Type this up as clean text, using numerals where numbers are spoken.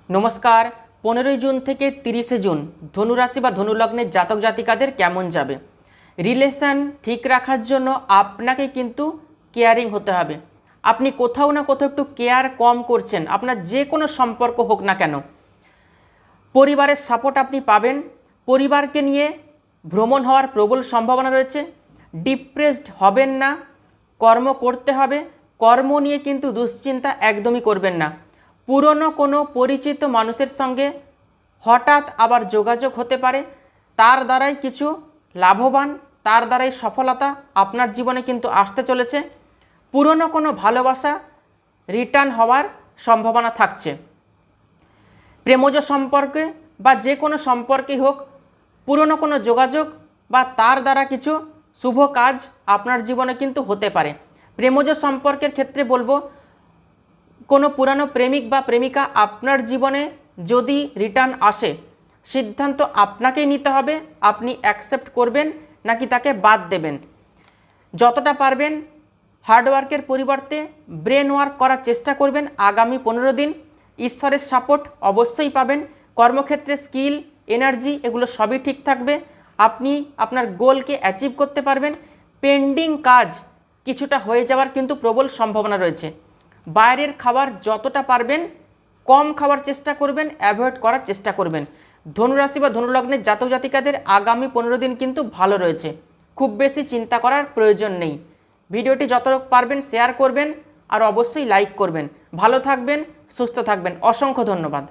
নমস্কার। 15 জুন থেকে 30 জুন ধনুরাশি বা ধনুলগ্নের জাতক জাতিকাদের কেমন যাবে। রিলেশন ঠিক রাখার জন্য আপনাকে কিন্তু কেয়ারিং হতে হবে। আপনি কোথাও না কোথাও একটু কেয়ার কম করছেন, আপনার যে কোনো সম্পর্ক হোক না কেন। পরিবারের সাপোর্ট আপনি পাবেন, পরিবারকে নিয়ে ভ্রমণ হওয়ার প্রবল সম্ভাবনা রয়েছে। ডিপ্রেসড হবেন না, কর্ম করতে হবে, কর্ম নিয়ে কিন্তু দুশ্চিন্তা একদমই করবেন না। পুরনো কোনো পরিচিত মানুষের সঙ্গে হঠাৎ আবার যোগাযোগ হতে পারে, তার দ্বারাই কিছু লাভবান, তার দ্বারাই সফলতা আপনার জীবনে কিন্তু আসতে চলেছে। পুরনো কোনো ভালোবাসা রিটার্ন হওয়ার সম্ভাবনা থাকছে। প্রেমজ সম্পর্কে বা যে কোনো সম্পর্কেই হোক, পুরনো কোনো যোগাযোগ বা তার দ্বারা কিছু শুভ কাজ আপনার জীবনে কিন্তু হতে পারে। প্রেমজ সম্পর্কের ক্ষেত্রে বলবো, কোনো পুরানো প্রেমিক বা প্রেমিকা আপনার জীবনে যদি রিটার্ন আসে, সিদ্ধান্ত আপনাকেই নিতে হবে, আপনি অ্যাকসেপ্ট করবেন নাকি তাকে বাদ দেবেন। যতটা পারবেন হার্ডওয়ার্কের পরিবর্তে ব্রেন ওয়ার্ক করার চেষ্টা করবেন। আগামী 15 দিন ঈশ্বরের সাপোর্ট অবশ্যই পাবেন। কর্মক্ষেত্রে স্কিল, এনার্জি এগুলো সবই ঠিক থাকবে। আপনি আপনার গোলকে অ্যাচিভ করতে পারবেন। পেন্ডিং কাজ কিছুটা হয়ে যাওয়ার কিন্তু প্রবল সম্ভাবনা রয়েছে। বাইরের খাবার যতটা পারবেন কম খাওয়ার চেষ্টা করবেন, অ্যাভয়েড করার চেষ্টা করবেন। ধনুরাশি বা ধনুলগ্নের জাতক জাতিকাদের আগামী 15 দিন কিন্তু ভালো রয়েছে, খুব বেশি চিন্তা করার প্রয়োজন নেই। ভিডিওটি যত পারবেন শেয়ার করবেন আর অবশ্যই লাইক করবেন। ভালো থাকবেন, সুস্থ থাকবেন। অসংখ্য ধন্যবাদ।